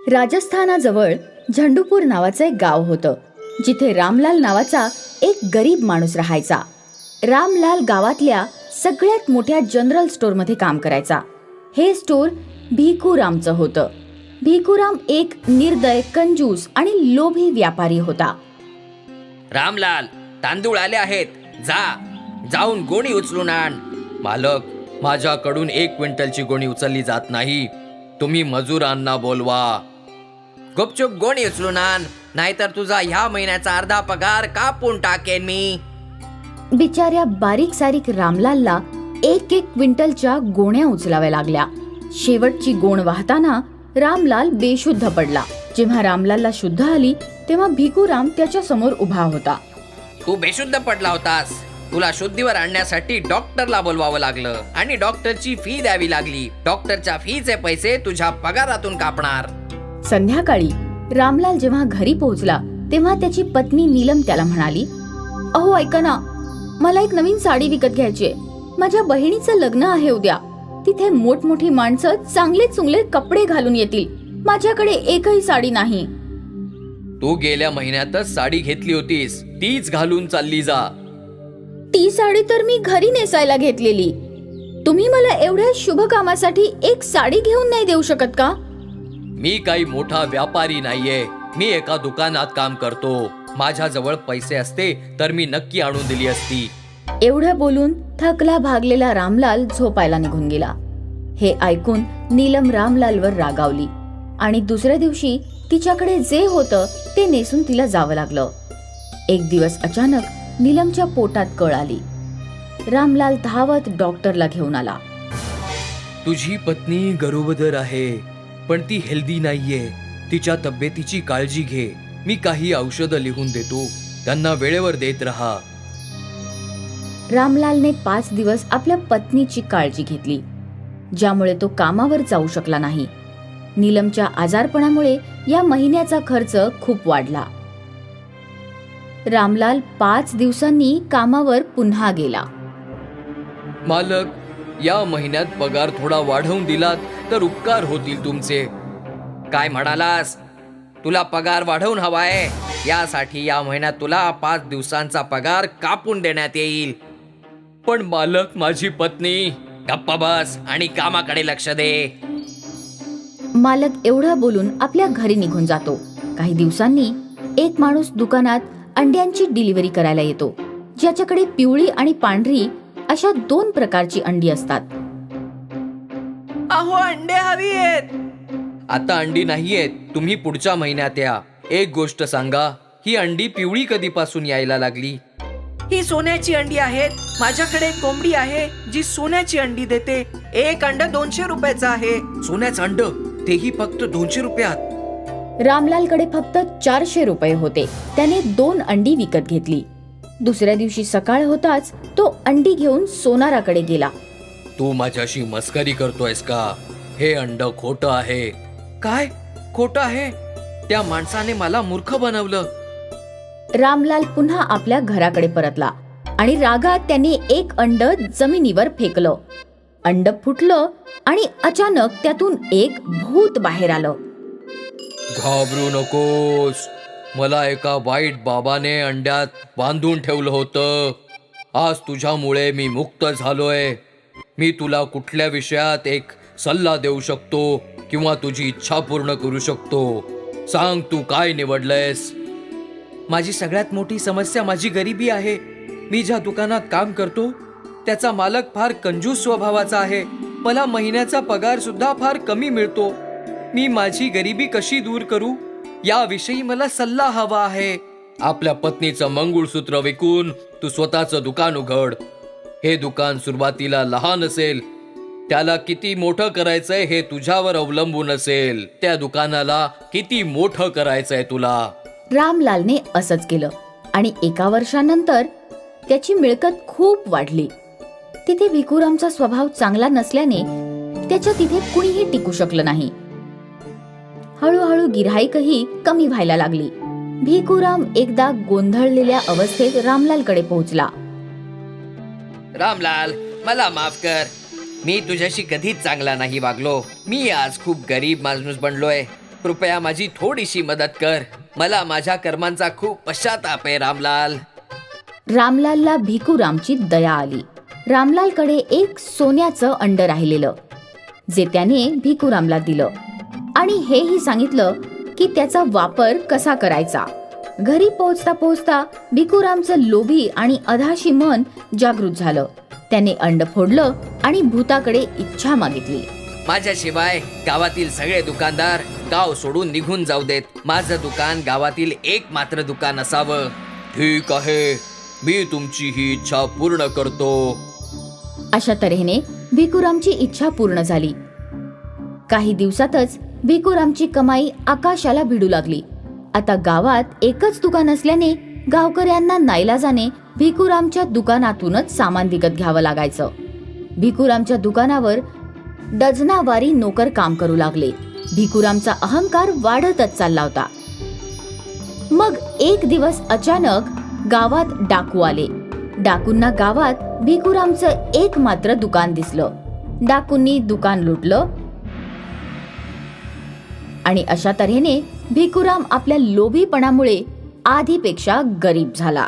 राजस्थानाजवळ झंडूपूर नावाचं एक गाव होतं, जिथे रामलाल नावाचा एक गरीब माणूस राहायचा. रामलाल गावातल्या सगळ्यात मोठ्या जनरल स्टोअरमध्ये काम करायचा. हे स्टोअर भिकूरामचं होतं. भिकूराम एक निर्दय, कंजूस आणि लोभी व्यापारी होता. रामलाल, तांदूळ आले आहेत, जाऊन गोणी उचलून आण. मालक, माझ्याकडून 1 क्विंटलची गोणी उचलली जात नाही. तुम्ही मजुरांना बोलवा. गुपचूप गोणी उचलून आण, नाहीतर तुझा ह्या महिन्याचा अर्धा पगार कापून टाकेन मी. बिचाऱ्या बारीक सारीक रामलालला 1-1 क्विंटलच्या गोण्या उचलाव्या लागल्या. शेवटची गोण वाहताना रामलाल बेशुद्ध पडला. जेव्हा रामलालला शुद्ध आली तेव्हा भिकूराम त्याच्या समोर उभा होता. तू बेशुद्ध पडला होतास. तुला शुद्धीवर आणण्यासाठी डॉक्टरला बोलवावं लागलं आणि डॉक्टरची फी द्यावी लागली. डॉक्टरच्या फीचे पैसे तुझ्या पगारातून कापणार. संध्याकाळी रामलाल जेव्हा घरी पोहोचला तेव्हा त्याची पत्नी नीलम त्याला म्हणाली, अहो ऐका ना, मला एक नवीन साडी विकत घ्यायची आहे. माझ्या बहिणीचं लग्न आहे उद्या. तिथे मोठमोठी माणसं चांगले चुंगले कपडे घालून येतील. माझ्याकडे एकही साडी नाही. तू गेल्या महिन्यातच साडी घेतली होतीस, तीच घालून चालली जा. ती साडी तर मी घरी नेसायला घेतलेली. तुम्ही मला एवढ्या शुभ कामासाठी एक साडी घेऊन नाही देऊ शकत का? मी काही मोठा व्यापारी नाहीये. मी एका दुकानात काम करतो. माझ्याजवळ पैसे असते तर मी नक्की आणून दिली असती. एवढं बोलून थकला भागलेला रामलाल झोपायला निघून गेला. हे ऐकून नीलम रामलालवर रागावली आणि दुसऱ्या दिवशी तिच्याकडे जे होतं ते नेसून तिला जावं लागलं. एक दिवस अचानक नीलमच्या पोटात कळ आली. रामलाल धावत डॉक्टरला घेऊन आला. तुझी पत्नी गरोदर आहे, पण ती हेल्दी नाहीये. तिच्या तब्येतीची काळजी घे. मी काही औषधं लिहून देतो, त्यांना वेळेवर देत राहा. रामलालने 5 दिवस आपल्या पत्नीची काळजी घेतली, ज्यामुळे तो कामावर जाऊ शकला नाही. नीलमच्या आजारपणामुळे या महिन्याचा खर्च खूप वाढला. रामलाल 5 दिवसांनी कामावर पुन्हा गेला. मालक, या महिन्यात पगार थोडा वाढवून दिलात तर उपकार होतील तुमचे. काय म्हणालास? तुला पगार वाढवून हवाय? यासाठी या महिन्यात तुला 5 दिवसांचा पगार कापून देण्यात येईल. पण मालक, माझी पत्नी. गप्पा बस आणि कामाकडे लक्ष दे. मालक एवढं बोलून आपल्या घरी निघून जातो. काही दिवसांनी एक माणूस दुकानात अंड्यांची डिलिव्हरी करायला येतो, ज्याच्याकडे पिवळी आणि पांढरी अशा 2 प्रकारची अंडी असतात. अहो, अंडे हवी आहेत. आता अंडी नाहीयेत, तुम्ही पुढच्या महिन्यात या. एक गोष्ट सांगा, ही अंडी पिवळी कधीपासून यायला लागली? ही सोन्याची अंडी आहेत. माझ्याकडे एक कोंबडी आहे जी सोन्याची अंडी देते. एक अंड 200 रुपयाचं आहे. सोन्याचं अंड, तेही फक्त 200 रुपयात. रामलालकडे फक्त 400 रुपये होते. त्याने 2 अंडी विकत घेतली. दुसऱ्या दिवशी सकाळ होताच तो अंडी घेऊन सोनाराकडे गेला. तू माझ्याशी मस्करी करतोयस का? हे अंड खोटं आहे. काय खोटं आहे? त्या माणसाने मला मूर्ख बनवलं. रामलाल पुन्हा आपल्या घराकडे परतला आणि रागात त्याने एक अंड जमिनीवर फेकलं. अंड फुटलं आणि अचानक त्यातून एक भूत बाहेर आलं. घाबरू नकोस. मला एका वाईट बाबाने अंड्यात बांधून ठेवलं होतं. आज तुझ्यामुळे मी मुक्त झालोय. मी तुला कुठल्या विषयात एक सल्ला देऊ शकतो किंवा तुझी इच्छा पूर्ण करू शकतो. सांग, तू काय निवडलंयस? माझी सगळ्यात मोठी समस्या माझी गरिबी आहे. मी ज्या दुकानात काम करतो त्याचा मालक फार कंजूस स्वभावाचा आहे. मला महिन्याचा पगार सुद्धा फार कमी मिळतो. मी माझी गरिबी कशी दूर करू याविषयी मला सल्ला हवा आहे. आपल्या पत्नीचं मंगळसूत्र विकून तू स्वतःचं दुकान उघड. हे दुकान सुरुवातीला लहान असेल, त्याला किती मोठं करायचंय हे तुझ्यावर अवलंबून असेल. त्या दुकानाला किती मोठं करायचंय तुला. रामलालने असंच केलं आणि 1 वर्षानंतर त्याची मिळकत खूप वाढली. तिथे भिकूरामचा स्वभाव चांगला नसल्याने त्याच्या तिथे कुणीही टिकू शकलं नाही. हळूहळू गिऱ्हाईकही कमी व्हायला लागली. भिकूराम एकदा गोंधळलेल्या अवस्थेत रामलालकडे पोहोचला. रामलाल, मला माफ कर. मी तुझ्याशी कधीच चांगला नाही वागलो. मी आज खूप गरीब माणूस बनलोय. कृपया माझी थोडीशी मदत कर. मला माझ्या कर्मांचा खूप पश्चाताप आहे रामलाल. रामलालला भिकूरामची दया आली. रामलालकडे एक सोन्याचं अंड राहिलेलं जे त्याने भिकूरामला दिलं आणि हेही सांगितलं की त्याचा वापर कसा करायचा. घरी पोहोचता पोहोचता भिकूरामचं लोभी आणि अधाशी मन जागृत झालं. त्याने अंड फोडलं आणि भूताकडे इच्छा मागितली. माझ्याशिवाय गावातील सगळे दुकानदार गाव सोडून निघून जाऊ देत. माझं दुकान गावातील एकमात्र दुकान असावं. ठीक आहे, मी तुमची ही इच्छा पूर्ण करतो. अशा तऱ्हेने भिकूरामची इच्छा पूर्ण झाली. काही दिवसातच भिकूरामची कमाई आकाशाला भिडू लागली. आता गावात एकच दुकान असल्याने गावकऱ्यांना नाईलाजाने भिकूरामच्या दुकानातूनच सामान विकत घ्यावं लागायचं. भिकूरामच्या दुकानावर डझनावारी नोकर काम करू लागले. भिकूरामचा अहंकार वाढतच चालला होता. मग एक दिवस अचानक गावात डाकू आले. डाकूंना गावात भिकूरामचं एकमात्र दुकान दिसलं. डाकूंनी दुकान लुटलं आणि अशा तऱ्हेने भिकूराम आपल्या लोभीपणामुळे आधीपेक्षा गरीब झाला.